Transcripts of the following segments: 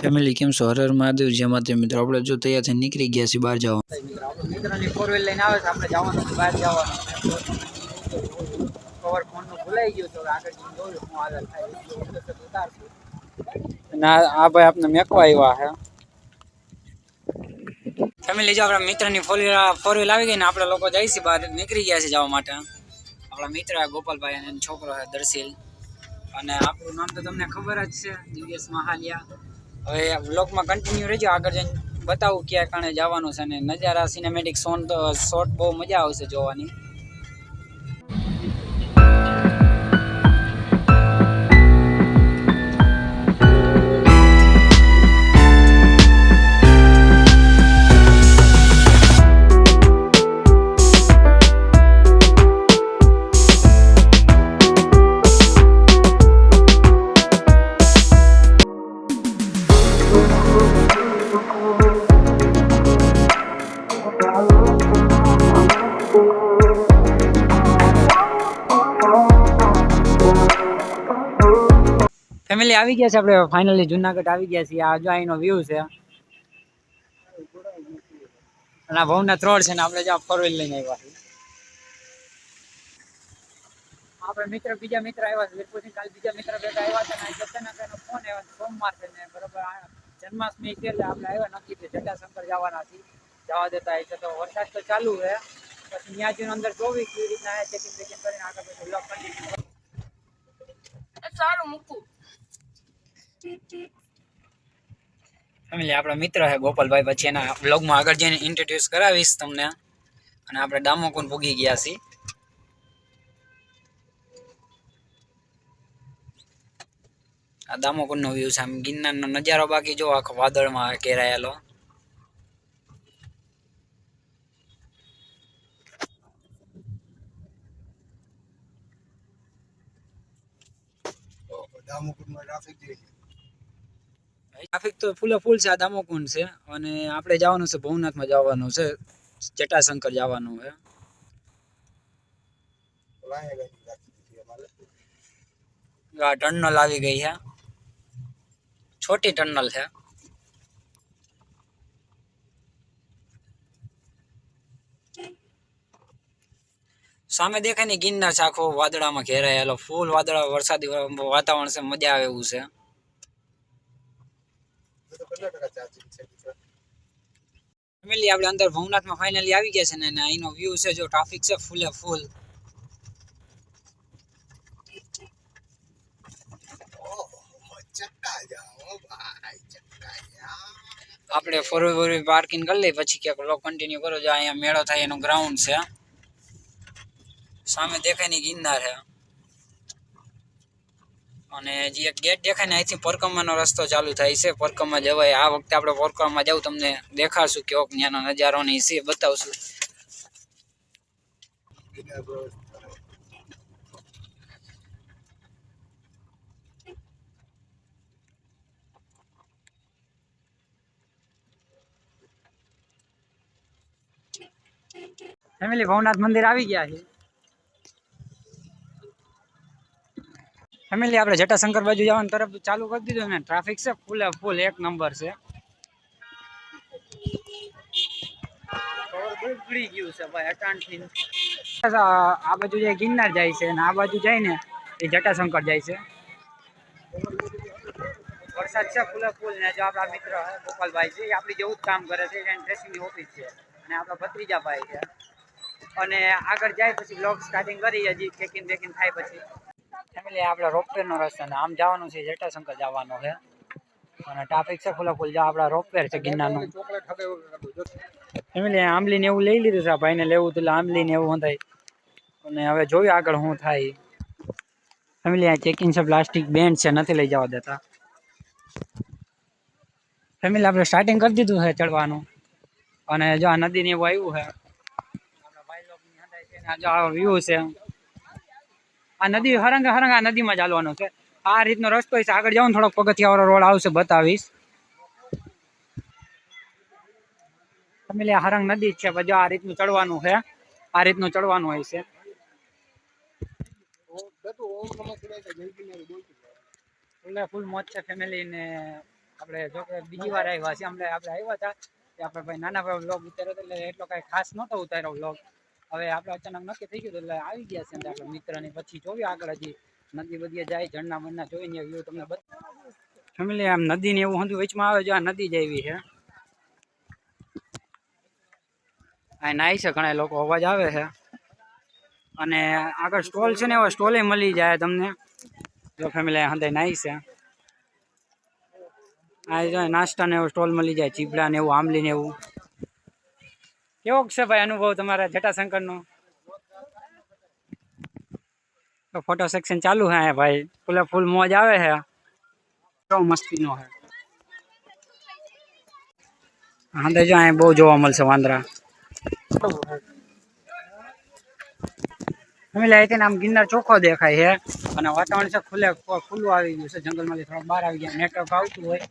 Family કેમ છો? હર હર મહાદેવ. જય માતા મિત્રો. આપણે જો તૈયાર થઈને નીકળી ગયા છીએ બહાર જવા. મિત્રોની 4 વ્હીલ લઈને આવે છે, આપણે જવાનું બહાર જવાનું. કવર ફોનનું ભૂલાઈ ગયું તો આગળ જોયું હું આગળ થાય ઉતારશું. અને આ ભાઈ આપણે મેકવા આવ્યા છે. ફેમિલી જો આપણા મિત્રની ફોર વ્હીલ આવી ગઈ ને આપણે લોકો જઈશું બહાર નીકળી ગયા છે જવા માટે. આપણા મિત્ર ગોપાલભાઈ અને છોકરો છે દર્શીલ. અને આપણું નામ તો તમને ખબર જ છે, દિવ્યેશ મહાલિયા. હવે વ્લોગમાં કન્ટિન્યુ રહેજો, આગળ જઈને બતાવું ક્યાં કારણે જવાનું છે. અને નજારા સિનેમેટિક શોટ બહુ મજા આવશે જોવાની. ફેમિલી આવી ગયા છે, આપણે ફાઇનલી જુનાગઢ આવી ગયા છીએ. આ જો અહીંનો વ્યૂ છે અને આ ભવનાથ રોડ છે ને આપણે જ્યાં 4 વ્હીલ લઈને આવ્યા છીએ. આપણે બીજા મિત્ર આવ્યા છે વીરપુરથી. કાલ બીજા મિત્ર ભેગા આવ્યા છે ને જતાના એનો ફોન આવ્યો સોમવાર છે ને બરોબર જન્માષ્ટમી છે એટલે આપણે આવ્યા નક્કી છે જટાશંકર જવાના છીએ. જવા દેતા છે તો વરસાદ તો ચાલુ છે. પછી ત્યાં જઈને અંદર જોવી કેવી રીતના ચેકિંગ કરીને આગળ પછી બ્લોક કન્ટિન્યુ સારું મૂકું. ફેમિલી આપણા મિત્ર છે ગોપાલભાઈ, પછી એના બ્લોગમાં આગળ જઈને ઇન્ટ્રોડ્યુસ કરાવીશ તમને. અને આપણે દામોકુંડ પૂગી ગયા છીએ. આ દામોકુંડનો વ્યૂ છે. આમ ગિરનારનો નજારો બાકી જો આખો વાદળમાં ઘેરાયેલો. ટ્રાફિક તો ફૂલ છે. આ દામોકુંડ છે અને આપણે જવાનું છે ભવનાથમાં જવાનું છે, જટાશંકર જવાનું છે. આ ટનલ આવી ગઈ છે, છોટી ટનલ છે. સામે દેખાય ને ગિરનાર છે આખો વાદળામાં ઘેરાયેલો. ફૂલ વાદળા, વરસાદી વાતાવરણ છે, મજા આવે એવું છે. ફેમિલી આપણે અંદર ભવનાથમાં ફાઇનલી આવી ગયા છે ને અહીંનો વ્યૂ છે જો. ટ્રાફિક છે ફૂલે ફૂલ. આપણે 4 વ્હીલ પાર્કિંગ કરી લઈ પછી ક્યાંક બ્લોગ કન્ટિન્યુ કરો. જો અહીંયા મેળો થાય એનો ગ્રાઉન્ડ છે. સામે દેખાય ને ગિરનાર છે અને જે એક ગેટ દેખાય ને અહીંથી પરકમાનો રસ્તો ચાલુ થાય છે. પરકમા જવાય. આ વખતે આપણે પરકમા જવું તમને દેખાડશું કેવો ત્યાંનો નજારો ની છે બતાવશું. ફેમિલી ભવનાથ મંદિર આવી ગયા છે. ફેમિલી આપણે જટાશંકર બાજુ જવાનું તરફ ચાલુ કરી દીધું ને. ટ્રાફિક છે ફૂલે ફૂલ, એક નંબર છે. ઉગડી ગયું છે ભાઈ અટાણથી. આ બાજુ જાય ગિરનાર જાય છે અને આ બાજુ જાય ને એ જટાશંકર જાય છે. વરસાદ છે ફૂલે ફૂલ ને જો આપણા મિત્ર ગોપાલભાઈ છે, એ આપણી જેવું જ કામ કરે છે. એની ડ્રેસિંગની ઓફિસ છે અને આપણા ભત્રીજાભાઈ છે. અને આગળ જાય પછી બ્લોગ સ્ટાર્ટિંગ કરી હજી ચેકિંગ થાય પછી. ફેમિલી આપણે રોપવેર નો રસ્તો ને આમ જવાનું છે જટાશંકર જવાનું છે અને ટ્રાફિક છે ફૂલ. જો આપણા રોપવેર છે ગિરનારનું. ફેમિલી આંબલી ને એવું લઈ લીધું છે. આ ભાઈને લેવું હતું એટલે આંબલી ને એવું થાય. અને હવે જોયું આગળ શું થાય. ફેમિલી આ ચેકિંગ છે, પ્લાસ્ટિક બેન્ડ છે, નથી લઈ જવા દેતા. ફેમિલી આપણે સ્ટાર્ટિંગ કરી દીધું છે ચડવાનું અને જો આ નદી ને એવું આવ્યું છે. જો આ વ્યૂ છે. આ નદી હરંગ આ નદીમાં ચાલવાનું છે. આ રીતનો રસ્તો છે. આગળ જાવ ને થોડોક પગથિયા વાળો રોડ આવશે, બતાવીશ. ફેમિલી આ હરંગ નદી છે. પછી આ રીતનું ચડવાનું છે. આ રીતનું ચડવાનું હોય છે. ફૂલ મોજ છે ફેમિલી ને. આપણે જો કે બીજી વાર આવ્યા છીએ. આપણે આવ્યા હતા કે આપણે ભાઈ નાના ભાઈ વ્લોગ ઉતાર્યો એટલે એટલો કાંઈ ખાસ નહોતો ઉતાર્યો વ્લોગ. હવે આપણે અચાનક નક્કી થઈ ગયું એટલે આવી ગયા છે આપણા મિત્રની. પછી જોઈએ આગળ હજી નદી બધી જાય, ઝરણા બરના જોઈને વ્યૂ તમને ફેમિલી. આમ નદી ને એવું હતું વચમાં આવે, જો આ નદી જ આવી છે. આ નાય છે ઘણા લોકો, અવાજ આવે છે. અને આગળ સ્ટોલ છે ને, એવા સ્ટોલે મળી જાય તમને. જો ફેમિલી હંધાઈ નાય છે. આ નાસ્તા ને એવો સ્ટોલ મળી જાય, ચીપડા ને એવું, આંબલી ને એવું. કેવો છે ભાઈ અનુભવ તમારા જટાશંકરનો? તો ફોટો સેક્શન ચાલુ હે ભાઈ, ફૂલ મોજ આવે છે. કેવો મસ્તીનો હે. હા જો અહીં બહુ જોવા મળશે વાંદરા. આમ ગિરનાર ચોખ્ખો દેખાય છે અને વાતાવરણ છે ખુલ્લું આવી ગયું છે. જંગલમાંથી થોડા બહાર આવી ગયા, નેટવર્ક આવતું હોય.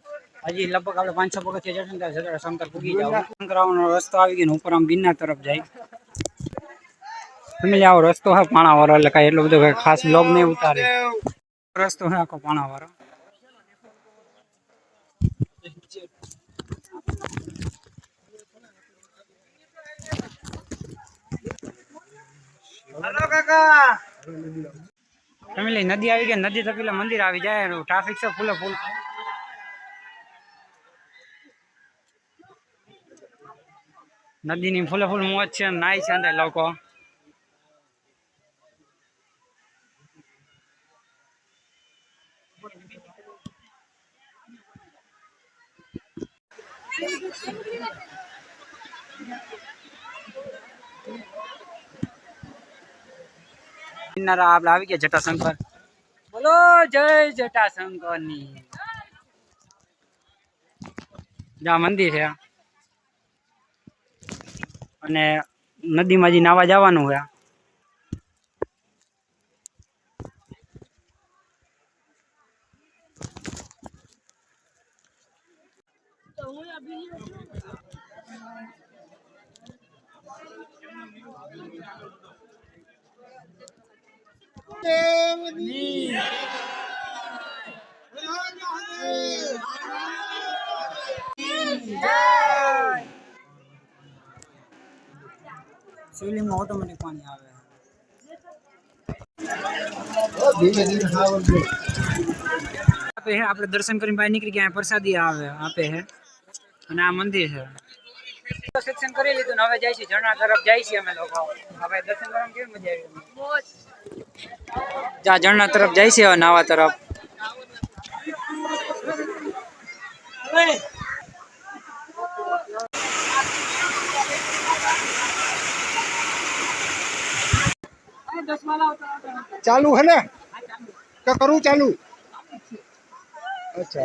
હજી લગભગ આપણે 500 પગથિયા જશું ત્યાં જટાશંકર પૂગી જાવ. શંકર આવવાનો રસ્તો આવી ગયો, ઉપર આમ ગિરનાર તરફ જાય. ફેમિલી આવો રસ્તો હે પાણાવાળો, એટલે કાંઈ એટલો બધો ખાસ બ્લોગ નહીં ઉતારે. રસ્તો હે આખો પાણાવાળો. હેલો કાકા. ફેમિલી નદી આવી ગઈ, નદી તો પેલા મંદિર આવી જાય. ટ્રાફિક છે ફૂલ. નદીની ફૂલ મોજ છે, નાય છે અંદર લોકો. આપણે આવી ગયા જટાશંકર. બોલો જય જટાશંકર ની. જ્યાં મંદિર છે અને નદીમાં જે નાવા જવાનું છે. શિવલિંગમાં ઓટોમેટિક પાણી આવે. આપણે દર્શન કરીને બહાર નીકળી ગયા. પ્રસાદી આપે છે અને આ મંદિર છે. સેક્શન કરી લીધું ને હવે જાય છે ઝરણા તરફ જાય છે અમે લોકો. હવે દર્શન કરવા કેવી મજા આવી. જ્યાં ઝરણા તરફ જાય છે હવે નાવા તરફ. चालू है ना? क्या करूँ चालू? अच्छा